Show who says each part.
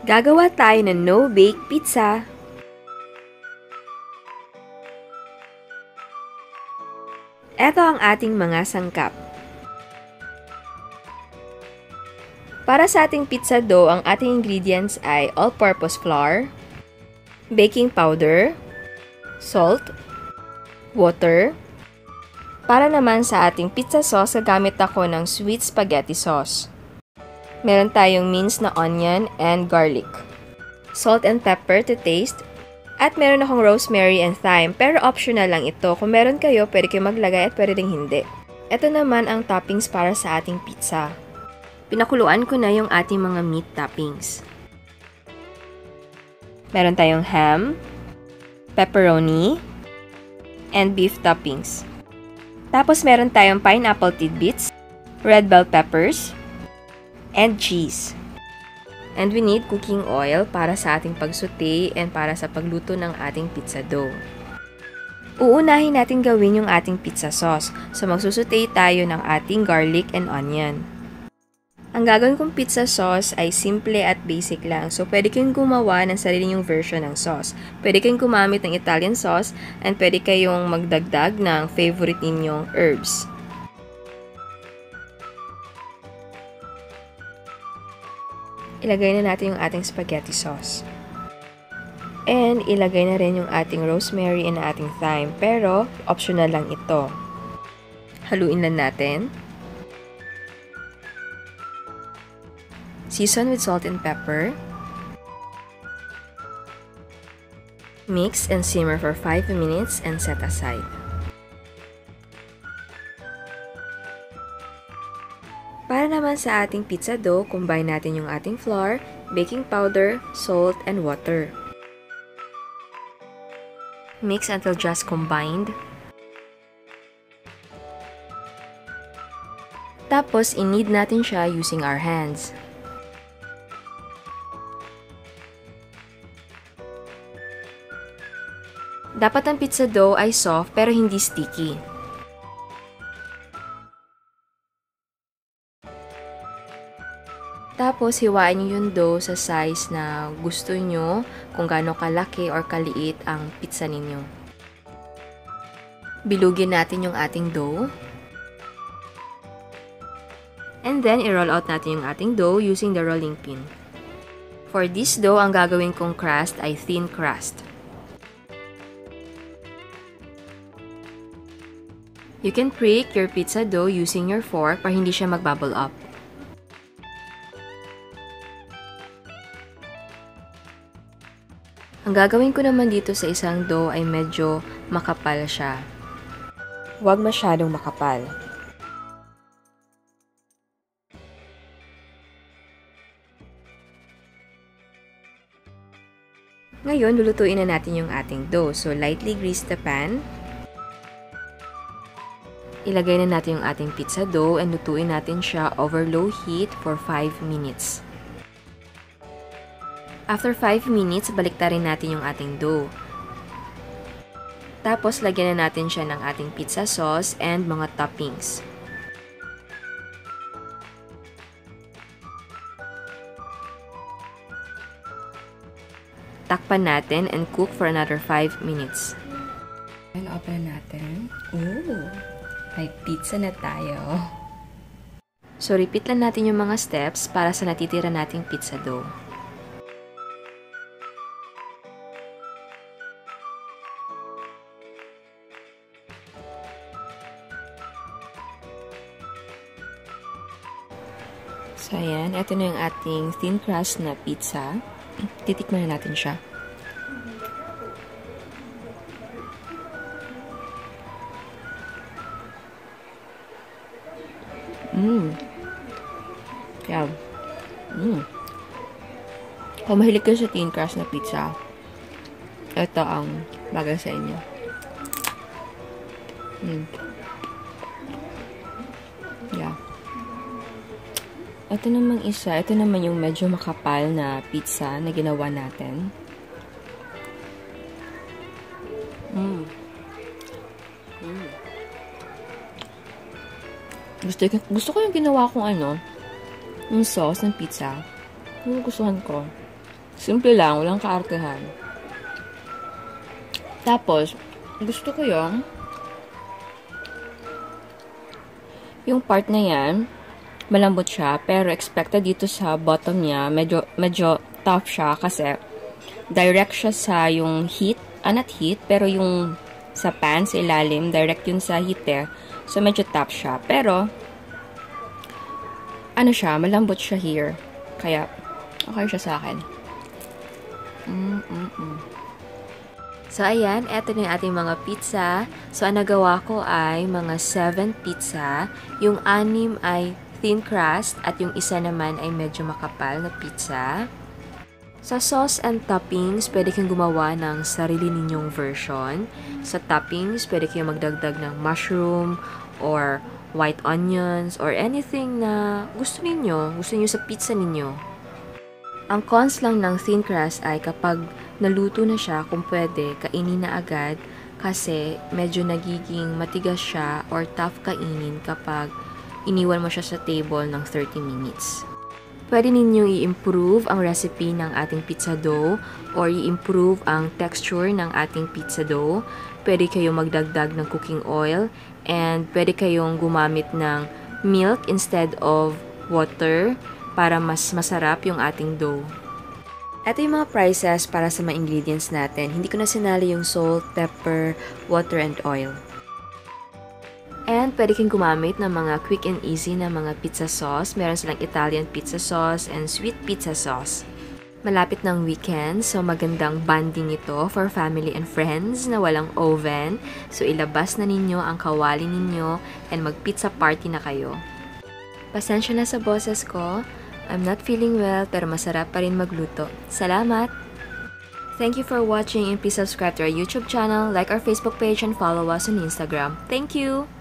Speaker 1: Gagawa tayo ng no-bake pizza. Ito ang ating mga sangkap. Para sa ating pizza dough, ang ating ingredients ay all-purpose flour, baking powder, salt, water. Para naman sa ating pizza sauce, gagamit ako ng sweet spaghetti sauce. Meron tayong minced na onion and garlic. Salt and pepper to taste. At meron akong rosemary and thyme, pero optional lang ito. Kung meron kayo, pwede kayo maglagay at pwede ring hindi. Ito naman ang toppings para sa ating pizza. Pinakuluan ko na yung ating mga meat toppings. Meron tayong ham, pepperoni, and beef toppings. Tapos meron tayong pineapple tidbits, red bell peppers, and cheese. And we need cooking oil para sa ating pagsaute and para sa pagluto ng ating pizza dough. Uunahin natin gawin yung ating pizza sauce. So magsusaute tayo ng ating garlic and onion. Ang gagawin kong pizza sauce ay simple at basic lang. So pwede kayong gumawa ng sarili nyong version ng sauce. Pwede kayong gumamit ng Italian sauce and pwede kayong magdagdag ng favorite ninyong herbs. Ilagay na natin yung ating spaghetti sauce. And ilagay na rin yung ating rosemary and ating thyme. Pero optional lang ito. Haluin lang natin. Season with salt and pepper. Mix and simmer for 5 minutes and set aside. Para naman sa ating pizza dough, combine natin yung ating flour, baking powder, salt, and water. Mix until just combined. Tapos, i-knead natin siya using our hands. Dapat ang pizza dough ay soft pero hindi sticky. Tapos, hiwain nyo yung dough sa size na gusto nyo, kung gaano kalaki or kaliit ang pizza ninyo. Bilugin natin yung ating dough. And then, i-roll out natin yung ating dough using the rolling pin. For this dough, ang gagawin kong crust ay thin crust. You can prick your pizza dough using your fork para hindi siya mag-bubble up. Ang gagawin ko naman dito sa isang dough ay medyo makapal siya. Huwag masyadong makapal. Ngayon, lulutuin na natin yung ating dough. So, lightly grease the pan. Ilagay na natin yung ating pizza dough and lutuin natin siya over low heat for 5 minutes. After 5 minutes, baliktarin natin yung ating dough. Tapos, lagyan na natin siya ng ating pizza sauce and mga toppings. Takpan natin and cook for another 5 minutes. And open natin. Ooh! May pizza na tayo. So, repeat lang natin yung mga steps para sa natitira nating pizza dough. So, ayan. Ito na yung ating thin crust na pizza. Titikman na natin siya. Yeah. Kung mahilig kayo sa thin crust na pizza, ito ang bagay sa inyo. Yeah. Ito namang isa, ito naman yung medyo makapal na pizza na ginawa natin. Gusto ko yung ginawa kong yung sauce ng pizza. Yung gustuhan ko. Simple lang, walang kaartehan. Tapos, gusto ko yung part na yan, malambot siya, pero expected dito sa bottom niya, medyo tough siya kasi direct siya sa yung heat, not heat, pero yung sa pan, sa ilalim, direct yun sa heat eh. So, medyo tough siya. Pero, ano siya, malambot siya here. Kaya, okay siya sa akin. So, ayan, eto na yung ating mga pizza. So, ang nagawa ko ay mga 7 pizza. Yung 6 ay thin crust at yung isa naman ay medyo makapal na pizza. Sa sauce and toppings, pwede kang gumawa ng sarili ninyong version. Sa toppings, pwede kayong magdagdag ng mushroom or white onions or anything na gusto niyo sa pizza ninyo. Ang cons lang ng thin crust ay kapag naluto na siya, kung pwede, kainin na agad kasi medyo nagiging matigas siya or tough kainin kapag iniwan mo siya sa table ng 30 minutes. Pwede ninyong i-improve ang recipe ng ating pizza dough or i-improve ang texture ng ating pizza dough. Pwede kayong magdagdag ng cooking oil and pwede kayong gumamit ng milk instead of water para mas masarap yung ating dough. Ito yung mga prices para sa mga ingredients natin. Hindi ko na sinali yung salt, pepper, water, and oil. And pwede kang gumamit ng mga quick and easy na mga pizza sauce. Meron silang Italian pizza sauce and sweet pizza sauce. Malapit ng weekend, so magandang bonding ito for family and friends na walang oven. So ilabas na ninyo ang kawali ninyo and mag-pizza party na kayo. Pasensya na sa boses ko. I'm not feeling well pero masarap pa rin magluto. Salamat! Thank you for watching and please subscribe to our YouTube channel, like our Facebook page, and follow us on Instagram. Thank you!